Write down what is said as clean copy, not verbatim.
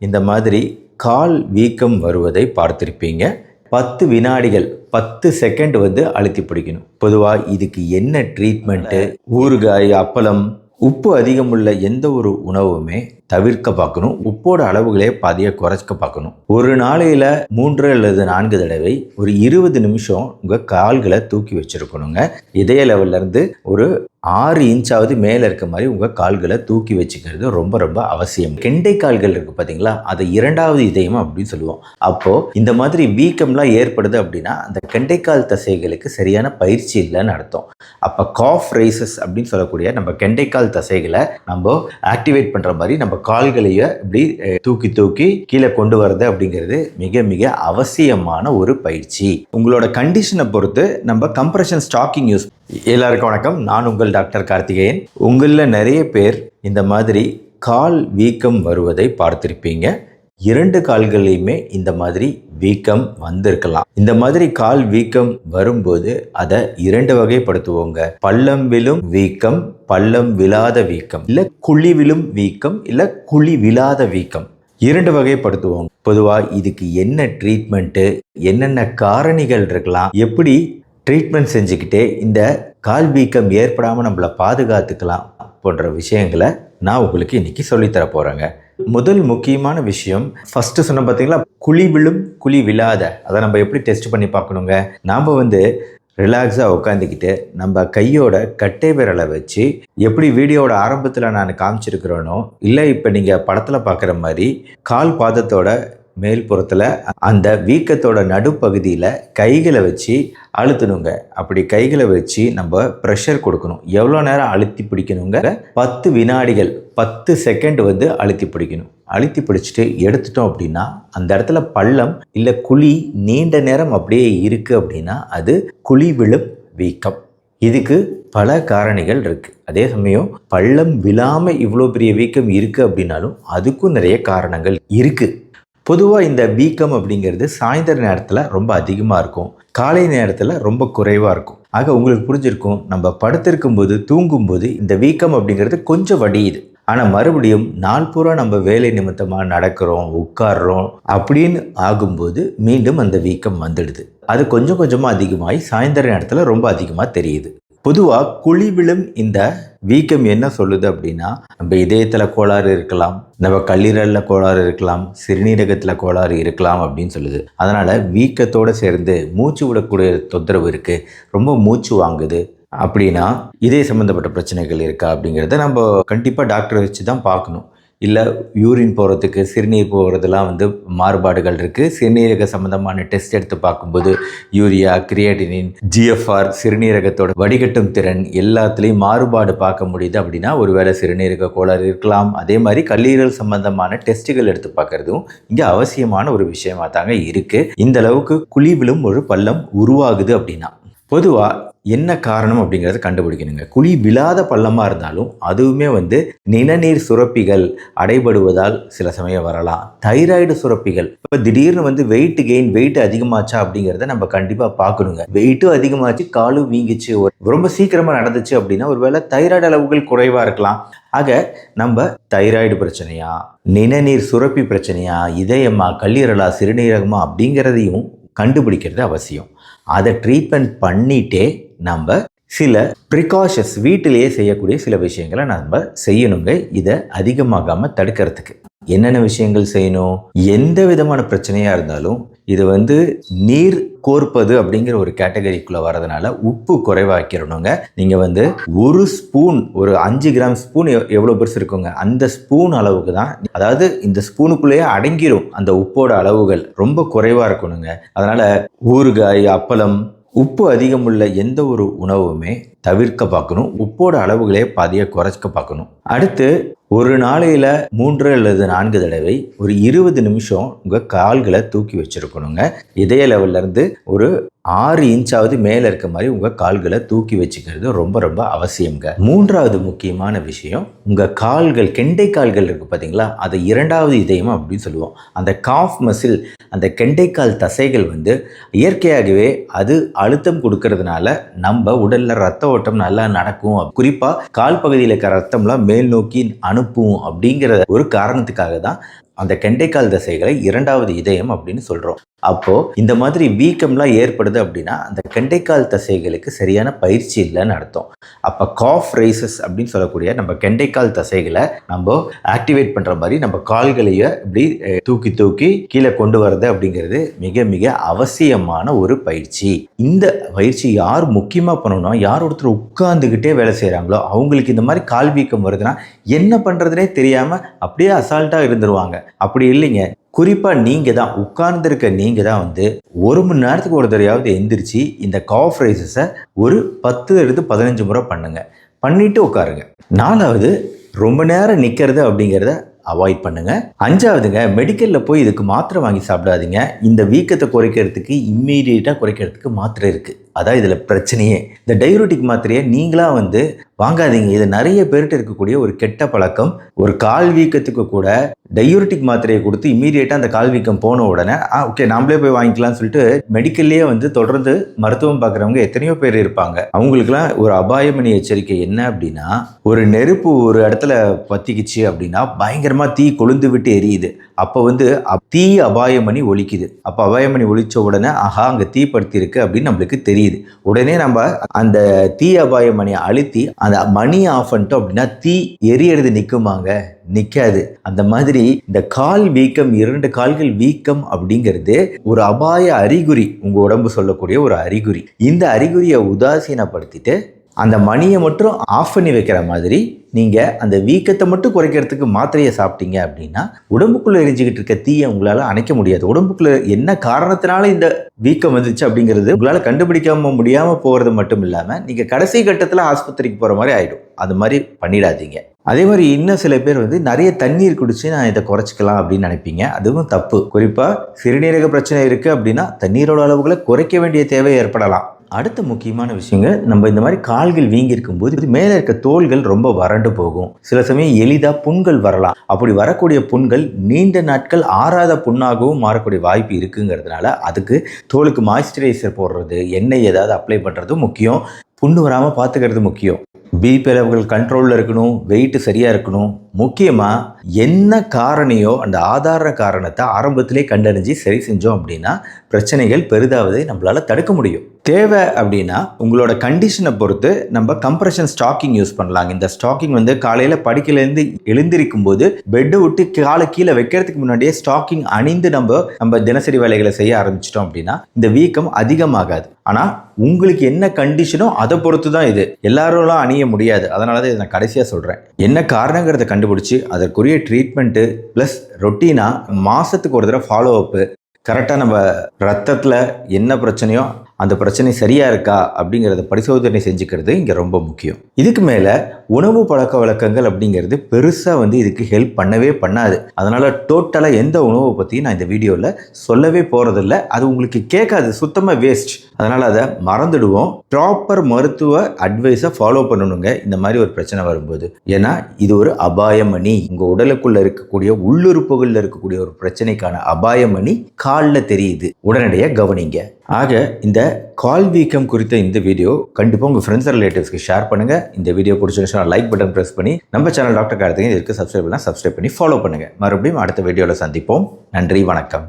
இந்த மாதிரி கால் வீக்கம் வருவதை பார்த்திருப்பீங்க. 10 வினாடிகள் 10 செகண்ட் அழுத்தி பிடிக்கணும். பொதுவாக இதுக்கு என்ன ட்ரீட்மெண்ட்டு? ஊறுகாய், அப்பளம், உப்பு அதிகமுள்ள எந்த ஒரு உணவுமே தவிர்க்க பார்க்கணும். உப்போட அளவுகளே பாதியாக குறைச்சிக்க பார்க்கணும். ஒரு நாளையில் 3 அல்லது 4 தடவை ஒரு 20 நிமிஷம் உங்கள் கால்களை தூக்கி வச்சுருக்கணுங்க. இதய லெவல்லேருந்து ஒரு 6 இன்ச்சாவது மேலே இருக்க மாதிரி உங்கள் கால்களை தூக்கி வச்சுக்கிறது ரொம்ப ரொம்ப அவசியம். கெண்டை கால்கள் இருக்குது பார்த்தீங்களா, அதை 2வது இதயம் அப்படின்னு சொல்லுவோம். அப்போது இந்த மாதிரி வீக்கம்லாம் ஏற்படுது அப்படின்னா அந்த கெண்டைக்கால் தசைகளுக்கு சரியான பயிற்சி இல்லைன்னு அர்த்தம். அப்போ காஃப் ரைசஸ் அப்படின்னு சொல்லக்கூடிய நம்ம கெண்டைக்கால் தசைகளை நம்ம ஆக்டிவேட் பண்ணுற மாதிரி நம்ம கால்களையே இப்படி தூக்கி தூக்கி கீழே கொண்டு வரது அப்படிங்கிறது மிக மிக அவசியமான ஒரு பயிற்சி. உங்களோட கண்டிஷனை பொறுத்து நம்ம கம்ப்ரெஷன் ஸ்டாக்கிங் யூஸ். எல்லாருக்கும் வணக்கம், நான் உங்கள் டாக்டர் கார்த்திகேயன். உங்களில் நிறைய பேர் இந்த மாதிரி கால் வீக்கம் வருவதை பார்த்திருப்பீங்க. 2 கால்களையுமே இந்த மாதிரி வீக்கம் வந்திருக்கலாம். இந்த மாதிரி கால் வீக்கம் வரும்போது அதை 2 வகைப்படுத்துவோங்க. பள்ளம் விழும் வீக்கம், பள்ளம் விழாத வீக்கம், இல்ல குழி விழும் வீக்கம், இல்ல குழி விழாத வீக்கம், 2 வகைப்படுத்துவோம். பொதுவாக இதுக்கு என்ன ட்ரீட்மெண்ட்டு, என்னென்ன காரணிகள் இருக்கலாம், எப்படி ட்ரீட்மெண்ட் செஞ்சுக்கிட்டே இந்த கால் வீக்கம் ஏற்படாமல் நம்மளை பாதுகாத்துக்கலாம் போன்ற விஷயங்களை நான் உங்களுக்கு இன்னைக்கு சொல்லித்தர போகிறேங்க. முதல் முக்கியமான விஷயம், ஃபஸ்ட்டு சொன்ன பார்த்தீங்களா, குழி விழும் குழி விழாத, அதை நம்ம எப்படி டெஸ்ட் பண்ணி பார்க்கணுங்க. நாம் ரிலாக்ஸாக உட்காந்துக்கிட்டு நம்ம கையோட கட்டை விரலை வச்சு எப்படி வீடியோட ஆரம்பத்தில் நான் காமிச்சிருக்கிறேனோ, இல்லை இப்போ நீங்கள் படத்தில் பார்க்குற மாதிரி கால் பாதத்தோட மேல் புறத்தில் அந்த வீக்கத்தோட நடுப்பகுதியில் கைகளை வச்சு அழுத்தணுங்க. அப்படி கைகளை வச்சு நம்ம ப்ரெஷர் கொடுக்கணும். எவ்வளோ நேரம் அழுத்தி பிடிக்கணுங்க? 10 வினாடிகள் 10 செகண்ட் அழுத்தி பிடிக்கணும். அழுத்தி பிடிச்சிட்டு எடுத்துட்டோம் அப்படின்னா அந்த இடத்துல பள்ளம் இல்லை குழி நீண்ட நேரம் அப்படியே இருக்குது அப்படின்னா அது குழி விழும் வீக்கம். இதுக்கு பல காரணிகள் இருக்குது. அதே சமயம் பள்ளம் விழாமல் இவ்வளோ பெரிய வீக்கம் இருக்குது அப்படின்னாலும் அதுக்கும் நிறைய காரணங்கள் இருக்குது. பொதுவாக இந்த வீக்கம் அப்படிங்கிறது சாயந்தர நேரத்தில் ரொம்ப அதிகமாக இருக்கும், காலை நேரத்தில் ரொம்ப குறைவாக இருக்கும். ஆக உங்களுக்கு புரிஞ்சிருக்கும், நம்ம படுத்திருக்கும்போது தூங்கும்போது இந்த வீக்கம் அப்படிங்கிறது கொஞ்சம் வடியுது. ஆனால் மறுபடியும் நாள் பூரா நம்ம வேலை நிமித்தமாக நடக்கிறோம், உட்கார்றோம் அப்படின்னு ஆகும்போது மீண்டும் அந்த வீக்கம் வந்துடுது. அது கொஞ்சம் கொஞ்சமாக அதிகமாகி சாயந்தர நேரத்தில் ரொம்ப அதிகமாக தெரியுது. பொதுவாக குழி விழும் இந்த வீக்கம் என்ன சொல்லுது அப்படின்னா, நம்ம இதயத்தில் கோளாறு இருக்கலாம், நம்ம கல்லீரலில் கோளாறு இருக்கலாம், சிறுநீரகத்தில் கோளாறு இருக்கலாம் அப்படின்னு சொல்லுது. அதனால் வீக்கத்தோடு சேர்ந்து மூச்சு விடக்கூடிய தொந்தரவு இருக்குது, ரொம்ப மூச்சு வாங்குது அப்படின்னா இதே சம்மந்தப்பட்ட பிரச்சனைகள் இருக்கா அப்படிங்கிறத நம்ம கண்டிப்பாக டாக்டரை வச்சு தான் பார்க்கணும். இல்லை யூரின் போகிறதுக்கு, சிறுநீர் போகிறதுலாம் மாறுபாடுகள் இருக்குது. சிறுநீரக சம்மந்தமான டெஸ்ட் எடுத்து பார்க்கும்போது யூரியா, கிரியேட்டினின், GFR, சிறுநீரகத்தோட வடிகட்டும் திறன் எல்லாத்துலேயும் மாறுபாடு பார்க்க முடியுது. அப்படின்னா ஒருவேளை சிறுநீரக கோளாறு இருக்கலாம். அதே மாதிரி கல்லீரல் சம்மந்தமான டெஸ்ட்டுகள் எடுத்து பார்க்குறதும் இங்கே அவசியமான ஒரு விஷயமா தாங்க இருக்குது. இந்த அளவுக்கு குழி விழும் ஒரு பள்ளம் உருவாகுது அப்படின்னா பொதுவாக என்ன காரணம் அப்படிங்கிறத கண்டுபிடிக்கணுங்க. குழி விழாத பள்ளமாக இருந்தாலும் அதுவுமே நிணநீர் சுரப்பிகள் அடைபடுவதால் சில சமயம் வரலாம். தைராய்டு சுரப்பிகள் இப்போ திடீர்னு வெயிட் அதிகமாச்சா அப்படிங்கிறத நம்ம கண்டிப்பாக பார்க்கணுங்க. வெயிட்டும் அதிகமாச்சு, காலும் வீங்கிச்சு, ரொம்ப சீக்கிரமாக நடந்துச்சு அப்படின்னா ஒருவேளை தைராய்டு அளவுகள் குறைவாக இருக்கலாம். ஆக நம்ம தைராய்டு பிரச்சனையா, நிணநீர் சுரப்பி பிரச்சனையா, இதயமா, கல்லீரலா, சிறுநீரகமா அப்படிங்கிறதையும் கண்டுபிடிக்கிறது அவசியம். அதை ட்ரீட்மெண்ட் பண்ணிட்டே நம்ம சில ப்ரிகாஷன்ஸ் வீட்டிலேயே செய்யக்கூடிய சில விஷயங்களை நம்ம செய்யணுங்க. இதை அதிகமாகாமல் தடுக்கிறதுக்கு என்னென்ன விஷயங்கள் செய்யணும்? எந்த விதமான பிரச்சனையாக இருந்தாலும் இது நீர் கோர்ப்பது அப்படிங்கிற ஒரு கேட்டகரிக்குள்ளே வரதுனால உப்பு குறைவாக்கிறணுங்க. நீங்கள் ஒரு ஸ்பூன், ஒரு 5 கிராம் ஸ்பூன் எவ்வளோ பெருசு இருக்குங்க, அந்த ஸ்பூன் அளவுக்கு தான், அதாவது இந்த ஸ்பூனுக்குள்ளேயே அடங்கிரும் அந்த உப்போட அளவுகள், ரொம்ப குறைவாக இருக்கணுங்க. அதனால் ஊறுகாய், அப்பளம், உப்பு அதிகமுள்ள எந்த ஒரு உணவுமே தவிர்க்க பார்க்கணும். உப்போட அளவுகளே பாதியாக குறைச்சிக்க பார்க்கணும். அடுத்து ஒரு நாளையில் 3 அல்லது 4 தடவை ஒரு 20 நிமிஷம் உங்கள் கால்களை தூக்கி வச்சுருக்கணுங்க. இதய லெவல்லேருந்து ஒரு 6 இன்ச்சாவது மேலே இருக்க மாதிரி உங்கள் கால்களை தூக்கி வச்சுக்கிறது ரொம்ப ரொம்ப அவசியங்க. 3வது முக்கியமான விஷயம், உங்கள் கால்கள், கெண்டை கால்கள் இருக்குது பார்த்தீங்களா, அதை 2வது இதயம் அப்படின்னு சொல்லுவோம். அந்த காஃப் மசில், அந்த கெண்டைக்கால் தசைகள் இயற்கையாகவே அது அழுத்தம் கொடுக்கறதுனால நம்ம உடலில் ரத்த ஓட்டம் நல்லா நடக்கும். குறிப்பாக கால் பகுதியில் இருக்க ரத்தம்லாம் மேல் நோக்கி அனுப்பும் அப்படிங்கிற ஒரு காரணத்துக்காக தான் அந்த கெண்டைக்கால் தசைகளை இரண்டாவது இதயம் அப்படின்னு சொல்கிறோம். அப்போது இந்த மாதிரி வீக்கம்லாம் ஏற்படுது அப்படின்னா அந்த கெண்டைக்கால் தசைகளுக்கு சரியான பயிற்சி இல்லைன்னு அர்த்தம். அப்போ காஃப் ரைசஸ் அப்படின்னு சொல்லக்கூடிய நம்ம கெண்டைக்கால் தசைகளை நம்ம ஆக்டிவேட் பண்ணுற மாதிரி நம்ம கால்களையே இப்படி தூக்கி தூக்கி கீழே கொண்டு வரது அப்படிங்கிறது மிக மிக அவசியமான ஒரு பயிற்சி. இந்த பயிற்சி யார் முக்கியமாக பண்ணணும்னா, யார் ஒருத்தர் உட்கார்ந்துக்கிட்டே வேலை செய்கிறாங்களோ அவங்களுக்கு இந்த மாதிரி கால் வீக்கம் வருதுன்னா என்ன பண்ணுறதுனே தெரியாமல் அப்படியே அசால்ட்டாக இருந்துருவாங்க. அப்படி இல்லைங்க, குறிப்பாக நீங்கள் தான் உட்கார்ந்துருக்க நீங்கள் தான் வந்து 1 மணி நேரத்துக்கு ஒரு தடவையாவது எந்திரிச்சு இந்த காஃப் ரைசஸை ஒரு 10-15 முறை பண்ணுங்க. பண்ணிட்டு உட்காருங்க. 4வது, ரொம்ப நேரம் நிற்கிறது அப்படிங்கிறத அவாய்ட் பண்ணுங்க. 5வதுங்க, மெடிக்கலில் போய் இதுக்கு மாத்திரை வாங்கி சாப்பிடாதீங்க. இந்த வீக்கத்தை குறைக்கிறதுக்கு இம்மீடியட்டாக குறைக்கிறதுக்கு மாத்திரை இருக்குது. அதான் இதில் பிரச்சனையே. இந்த டயூரிட்டிக் மாத்திரையை நீங்களாக வந்து வாங்காதீங்க. இது நிறைய பேர்கிட்ட இருக்கக்கூடிய ஒரு கெட்ட பழக்கம். ஒரு கால் வீக்கத்துக்கு கூட டயூரிட்டிக் மாத்திரையை கொடுத்து இம்மீடியட்டாக அந்த கால் வீக்கம் போன உடனே ஓகே நாமளே போய் வாங்கிக்கலாம்னு சொல்லிட்டு மெடிக்கல்லையே வந்து தொடர்ந்து மருத்துவம் பார்க்குறவங்க எத்தனையோ பேர் இருப்பாங்க. அவங்களுக்குலாம் ஒரு அபாயமணி எச்சரிக்கை என்ன அப்படின்னா, ஒரு நெருப்பு ஒரு இடத்துல பற்றிக்கிச்சு அப்படின்னா பயங்கரமாக தீ கொழுந்து விட்டு எரியுது. அப்போ வந்து தீ அபாயமணி ஒலிக்குது. அப்போ அபாயமணி ஒலிச்ச உடனே அங்கே தீ படுத்தி இருக்கு அப்படின்னு நம்மளுக்கு தெரியுது. உடனே நம்ம அந்த தீ அபாயமணியை அழுத்தி அந்த மணி ஆஃப் பண்ணிட்டோம் அப்படின்னா தீ எரியறது நிற்குமாங்க? நிற்காது. அந்த மாதிரி இந்த கால் வீக்கம், 2 கால்கள் வீக்கம் அப்படிங்கிறது ஒரு அபாய அறிகுறி, உங்கள் உடம்பு சொல்லக்கூடிய ஒரு அறிகுறி. இந்த அறிகுறியை உதாசீனப்படுத்திட்டு அந்த மணியை மட்டும் ஆஃப் பண்ணி வைக்கிற மாதிரி நீங்கள் அந்த வீக்கத்தை மட்டும் குறைக்கிறதுக்கு மாத்திரையை சாப்பிட்டீங்க அப்படின்னா உடம்புக்குள்ளே எரிஞ்சிக்கிட்டு இருக்க தீயை உங்களால் அணைக்க முடியாது. உடம்புக்குள்ளே என்ன காரணத்தினால இந்த வீக்கம் வந்துச்சு அப்படிங்கிறது உங்களால் கண்டுபிடிக்காம முடியாமல் போகிறது மட்டும் இல்லாமல் நீங்கள் கடைசி கட்டத்தில் ஆஸ்பத்திரிக்கு போகிற மாதிரி ஆகிடும். அது மாதிரி பண்ணிடாதீங்க. அதே மாதிரி இன்னும் சில பேர் வந்து நிறைய தண்ணீர் குடிச்சு நான் இதை குறைச்சிக்கலாம் அப்படின்னு நினைப்பீங்க. அதுவும் தப்பு. குறிப்பாக சிறுநீரக பிரச்சனை இருக்குது அப்படின்னா தண்ணீரோட அளவுகளை குறைக்க வேண்டிய தேவை ஏற்படலாம். அடுத்த முக்கியமான விஷயங்க, நம்ம இந்த மாதிரி கால்கள் வீங்கி இருக்கும்போது மேலே இருக்க தோள்கள் ரொம்ப வறண்டு போகும். சில சமயம் எளிதாக புண்கள் வரலாம். அப்படி வரக்கூடிய புண்கள் நீண்ட நாட்கள் ஆறாத புண்ணாகவும் மாறக்கூடிய வாய்ப்பு இருக்குங்கிறதுனால அதுக்கு தோலுக்கு மாய்ஸ்சரைசர் போடுறது, எண்ணெய் ஏதாவது அப்ளை பண்ணுறது முக்கியம். புண்ணு வராமல் பார்த்துக்கிறது முக்கியம். பிபி அளவுகள் கண்ட்ரோலில் இருக்கணும், வெயிட் சரியாக இருக்கணும். முக்கியமாக என்ன காரணியோ அந்த ஆதார காரணத்தை ஆரம்பத்திலே கண்டறிஞ்சு சரி செஞ்சோம் அப்படின்னா பிரச்சனைகள் பெரிதாவதை நம்மளால் தடுக்க முடியும். தேவை அப்படின்னா உங்களோட கண்டிஷனை பொறுத்து நம்ம கம்ப்ரெஷன் ஸ்டாக்கிங் யூஸ் பண்ணலாங்க. இந்த ஸ்டாக்கிங் வந்து காலையில் படிக்கலேருந்து எழுந்திருக்கும் போது பெட்டை விட்டு காலை கீழே வைக்கிறதுக்கு முன்னாடியே ஸ்டாக்கிங் அணிந்து நம்ம தினசரி வேலைகளை செய்ய ஆரம்பிச்சிட்டோம் அப்படின்னா இந்த வீக்கம் அதிகமாகாது. ஆனால் உங்களுக்கு என்ன கண்டிஷனோ அதை பொறுத்து தான் இது. எல்லாரோலாம் அணிய முடியாது. அதனால தான் இதை நான் கடைசியாக சொல்கிறேன். என்ன காரணங்கிறத கண்டுபிடிச்சி அதற்குரிய ட்ரீட்மெண்ட்டு ப்ளஸ் ரொட்டீனாக மாதத்துக்கு ஒரு தடவை ஃபாலோ அப்பு, கரெக்டாக நம்ம ரத்தத்தில் என்ன பிரச்சனையோ அந்த பிரச்சனை சரியாக இருக்கா அப்படிங்கிறத பரிசோதனை செஞ்சுக்கிறது இங்கே ரொம்ப முக்கியம். இதுக்கு மேலே உணவு பழக்க வழக்கங்கள் அப்படிங்கிறது பெருசாக வந்து இதுக்கு ஹெல்ப் பண்ணவே பண்ணாது. அதனால் டோட்டலாக எந்த உணவை பற்றியும் நான் இந்த வீடியோவில் சொல்லவே போகிறதில்ல. அது உங்களுக்கு கேட்காது, சுத்தமாக வேஸ்ட். அதனால் அதை மறந்துடுவோம். ப்ராப்பர் மருத்துவ அட்வைஸை ஃபாலோ பண்ணணுங்க இந்த மாதிரி ஒரு பிரச்சனை வரும்போது. ஏன்னா இது ஒரு அபாயமணி. உங்கள் உடலுக்குள்ளே இருக்கக்கூடிய உள்ளுறுப்புகளில் இருக்கக்கூடிய ஒரு பிரச்சனைக்கான அபாயமணி காலில் தெரியுது. உடனடியாக கவனிங்க. ஆக இந்த கால் வீக்கம் குறித்த இந்த வீடியோ கண்டிப்பாக உங்கள் ஃப்ரெண்ட்ஸ் அண்ட் ரிலேட்டிவ்ஸ்க்கு ஷேர் பண்ணுங்கள். இந்த வீடியோ பிடிச்சிருந்துச்சுன்னா லைக் பட்டன் ப்ரெஸ் பண்ணி நம்ம சேனல் டாக்டர் கார்த்திகேயன் இதற்கு சப்ஸ்கிரைப் பண்ணி ஃபாலோ பண்ணுங்கள். மறுபடியும் அடுத்த வீடியோவில் சந்திப்போம். நன்றி, வணக்கம்.